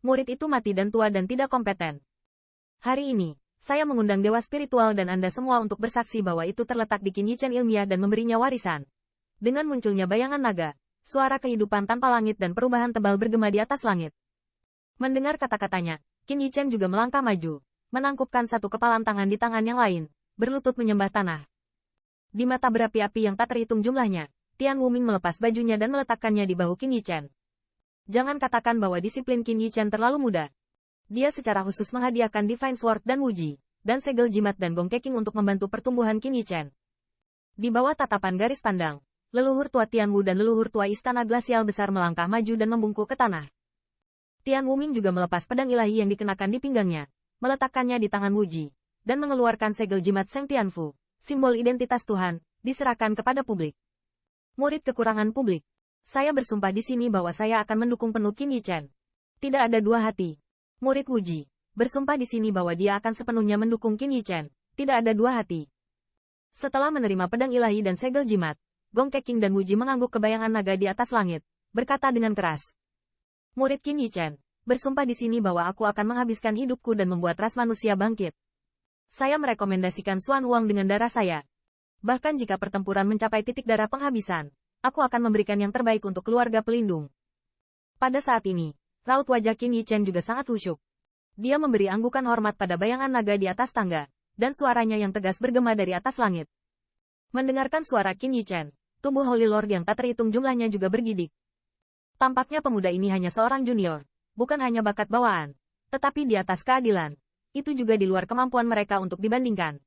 Murid itu mati dan tua dan tidak kompeten. Hari ini, saya mengundang dewa spiritual dan Anda semua untuk bersaksi bahwa itu terletak di Qin Yichen ilmiah dan memberinya warisan. Dengan munculnya bayangan naga, suara kehidupan tanpa langit dan perubahan tebal bergema di atas langit. Mendengar kata-katanya, Qin Yichen juga melangkah maju, menangkupkan satu kepalan tangan di tangan yang lain, berlutut menyembah tanah. Di mata berapi-api yang tak terhitung jumlahnya, Tian Wuming melepas bajunya dan meletakkannya di bahu Qin Yichen. Jangan katakan bahwa disiplin Qin Yichen terlalu mudah. Dia secara khusus menghadiahkan Divine Sword dan Wuji, dan segel jimat dan Gong Keking untuk membantu pertumbuhan Qin Yichen. Di bawah tatapan garis pandang, leluhur tua Tianwu dan leluhur tua istana glasial besar melangkah maju dan membungkuk ke tanah. Tian Wuming juga melepas pedang ilahi yang dikenakan di pinggangnya, meletakkannya di tangan Wuji, dan mengeluarkan segel jimat Seng Tianfu, simbol identitas Tuhan, diserahkan kepada publik. Murid kekurangan publik. Saya bersumpah di sini bahwa saya akan mendukung penuh Qin Yichen. Tidak ada dua hati. Murid Wuji bersumpah di sini bahwa dia akan sepenuhnya mendukung Qin Yichen. Tidak ada dua hati. Setelah menerima pedang ilahi dan segel jimat, Gong Keking dan Wuji mengangguk ke bayangan naga di atas langit, berkata dengan keras. Murid Qin Yichen bersumpah di sini bahwa aku akan menghabiskan hidupku dan membuat ras manusia bangkit. Saya merekomendasikan Xuan Huang dengan darah saya. Bahkan jika pertempuran mencapai titik darah penghabisan, aku akan memberikan yang terbaik untuk keluarga pelindung. Pada saat ini, raut wajah Qin Yichen juga sangat khusyuk. Dia memberi anggukan hormat pada bayangan naga di atas tangga, dan suaranya yang tegas bergema dari atas langit. Mendengarkan suara Qin Yichen, tubuh Holy Lord yang tak terhitung jumlahnya juga bergidik. Tampaknya pemuda ini hanya seorang junior, bukan hanya bakat bawaan, tetapi di atas keadilan. Itu juga di luar kemampuan mereka untuk dibandingkan.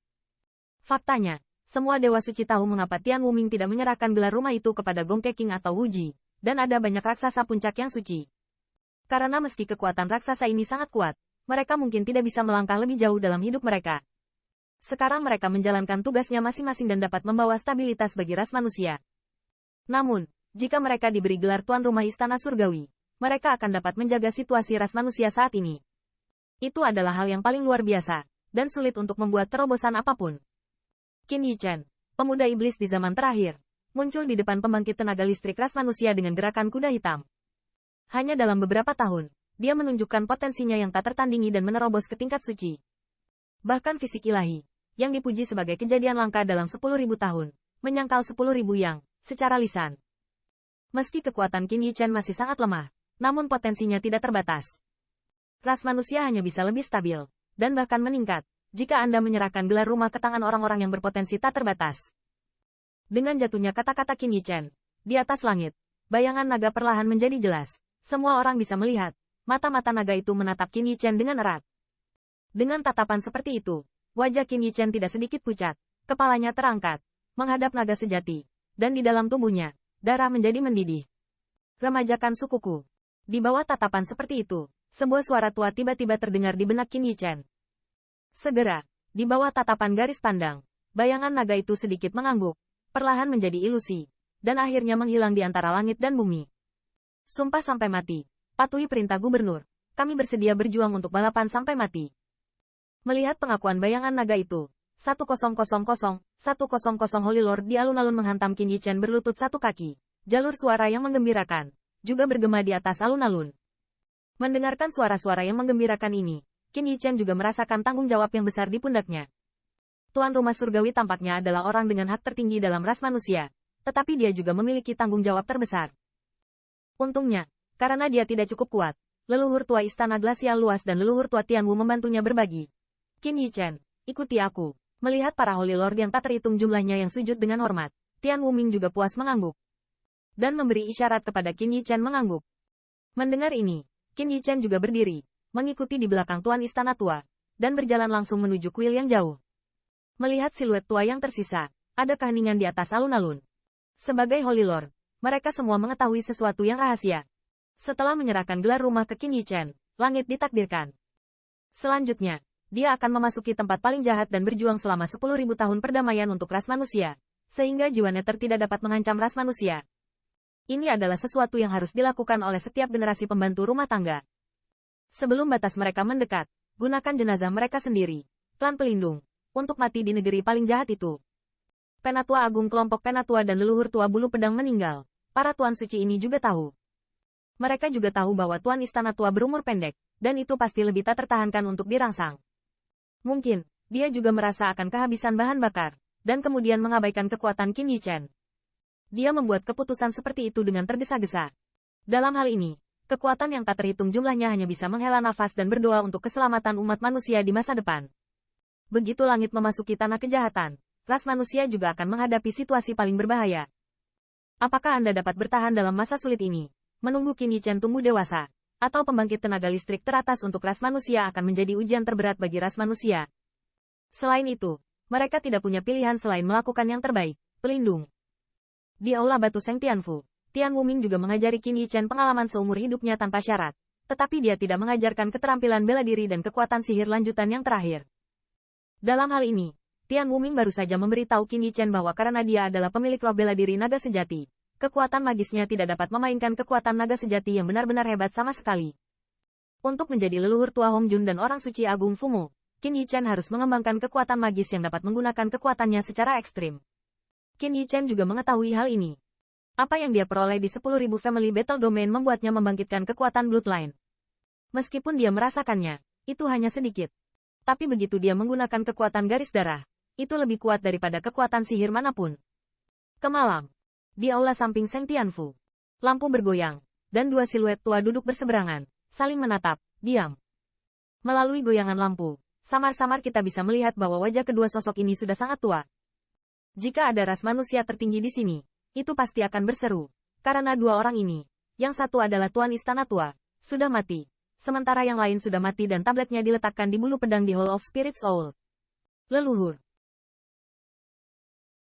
Faktanya, semua dewa suci tahu mengapa Tian Wuming tidak menyerahkan gelar rumah itu kepada Gong Keking atau Wuji, dan ada banyak raksasa puncak yang suci. Karena meski kekuatan raksasa ini sangat kuat, mereka mungkin tidak bisa melangkah lebih jauh dalam hidup mereka. Sekarang mereka menjalankan tugasnya masing-masing dan dapat membawa stabilitas bagi ras manusia. Namun, jika mereka diberi gelar tuan rumah istana surgawi, mereka akan dapat menjaga situasi ras manusia saat ini. Itu adalah hal yang paling luar biasa, dan sulit untuk membuat terobosan apapun. Qin Yichen, pemuda iblis di zaman terakhir, muncul di depan pembangkit tenaga listrik ras manusia dengan gerakan kuda hitam. Hanya dalam beberapa tahun, dia menunjukkan potensinya yang tak tertandingi dan menerobos ke tingkat suci. Bahkan fisik ilahi, yang dipuji sebagai kejadian langka dalam 10.000 tahun, menyangkal 10.000 yang, secara lisan. Meski kekuatan Qin Yichen masih sangat lemah, namun potensinya tidak terbatas. Ras manusia hanya bisa lebih stabil, dan bahkan meningkat, jika Anda menyerahkan gelar rumah ke tangan orang-orang yang berpotensi tak terbatas. Dengan jatuhnya kata-kata Qin Yichen, di atas langit, bayangan naga perlahan menjadi jelas. Semua orang bisa melihat, mata-mata naga itu menatap Qin Yichen dengan erat. Dengan tatapan seperti itu, wajah Qin Yichen tidak sedikit pucat, kepalanya terangkat, menghadap naga sejati, dan di dalam tubuhnya, darah menjadi mendidih. Remajakan sukuku. Di bawah tatapan seperti itu, sebuah suara tua tiba-tiba terdengar di benak Qin Yichen. Segera, di bawah tatapan garis pandang, bayangan naga itu sedikit mengangguk, perlahan menjadi ilusi, dan akhirnya menghilang di antara langit dan bumi. Sumpah sampai mati, patuhi perintah gubernur, kami bersedia berjuang untuk balapan sampai mati. Melihat pengakuan bayangan naga itu, 1000 Holy Lord di alun-alun menghantam Qin Yichen berlutut satu kaki. Jalur suara yang menggembirakan juga bergema di atas alun-alun. Mendengarkan suara-suara yang menggembirakan ini, Qin Yichen juga merasakan tanggung jawab yang besar di pundaknya. Tuan rumah surgawi tampaknya adalah orang dengan hak tertinggi dalam ras manusia, tetapi dia juga memiliki tanggung jawab terbesar. Untungnya, karena dia tidak cukup kuat, leluhur tua istana glasial luas dan leluhur tua Tianwu membantunya berbagi. Qin Yichen, ikuti aku. Melihat para Holy Lord yang tak terhitung jumlahnya yang sujud dengan hormat, Tian Wuming juga puas mengangguk. Dan memberi isyarat kepada Qin Yichen mengangguk. Mendengar ini, Qin Yichen juga berdiri, mengikuti di belakang tuan istana tua, dan berjalan langsung menuju kuil yang jauh. Melihat siluet tua yang tersisa, ada keheningan di atas alun-alun. Sebagai Holy Lord, mereka semua mengetahui sesuatu yang rahasia. Setelah menyerahkan gelar rumah ke Qin Yichen, langit ditakdirkan. Selanjutnya, dia akan memasuki tempat paling jahat dan berjuang selama 10.000 tahun perdamaian untuk ras manusia, sehingga jiwa Nether tidak dapat mengancam ras manusia. Ini adalah sesuatu yang harus dilakukan oleh setiap generasi pembantu rumah tangga. Sebelum batas mereka mendekat, gunakan jenazah mereka sendiri, klan pelindung, untuk mati di negeri paling jahat itu. Penatua Agung kelompok Penatua dan leluhur tua bulu pedang meninggal, para tuan suci ini juga tahu. Mereka juga tahu bahwa Tuan Istana Tua berumur pendek, dan itu pasti lebih tak tertahankan untuk dirangsang. Mungkin, dia juga merasa akan kehabisan bahan bakar, dan kemudian mengabaikan kekuatan Qin Yichen. Dia membuat keputusan seperti itu dengan tergesa-gesa. Dalam hal ini, kekuatan yang tak terhitung jumlahnya hanya bisa menghela nafas dan berdoa untuk keselamatan umat manusia di masa depan. Begitu langit memasuki tanah kejahatan, ras manusia juga akan menghadapi situasi paling berbahaya. Apakah Anda dapat bertahan dalam masa sulit ini? Menunggu Qin Yichen tumbuh dewasa, atau pembangkit tenaga listrik teratas untuk ras manusia akan menjadi ujian terberat bagi ras manusia. Selain itu, mereka tidak punya pilihan selain melakukan yang terbaik, pelindung. Di Aula Batu Seng Tianfu, Tian Wuming juga mengajari Qin Yichen pengalaman seumur hidupnya tanpa syarat, tetapi dia tidak mengajarkan keterampilan bela diri dan kekuatan sihir lanjutan yang terakhir. Dalam hal ini, Tian Wuming baru saja memberitahu Qin Yichen bahwa karena dia adalah pemilik roh bela diri naga sejati, kekuatan magisnya tidak dapat memainkan kekuatan naga sejati yang benar-benar hebat sama sekali. Untuk menjadi leluhur tua Hong Jun dan orang suci Agung Fumo, Qin Yichen harus mengembangkan kekuatan magis yang dapat menggunakan kekuatannya secara ekstrim. Qin Yichen juga mengetahui hal ini. Apa yang dia peroleh di 10.000 Family Battle Domain membuatnya membangkitkan kekuatan Bloodline. Meskipun dia merasakannya, itu hanya sedikit. Tapi begitu dia menggunakan kekuatan garis darah, itu lebih kuat daripada kekuatan sihir manapun. Kemalam, di aula samping Seng Tianfu, lampu bergoyang, dan dua siluet tua duduk berseberangan, saling menatap, diam. Melalui goyangan lampu, samar-samar kita bisa melihat bahwa wajah kedua sosok ini sudah sangat tua. Jika ada ras manusia tertinggi di sini, itu pasti akan berseru, karena dua orang ini, yang satu adalah Tuan Istana Tua, sudah mati, sementara yang lain sudah mati dan tabletnya diletakkan di bulu pedang di Hall of Spirit Soul. Leluhur,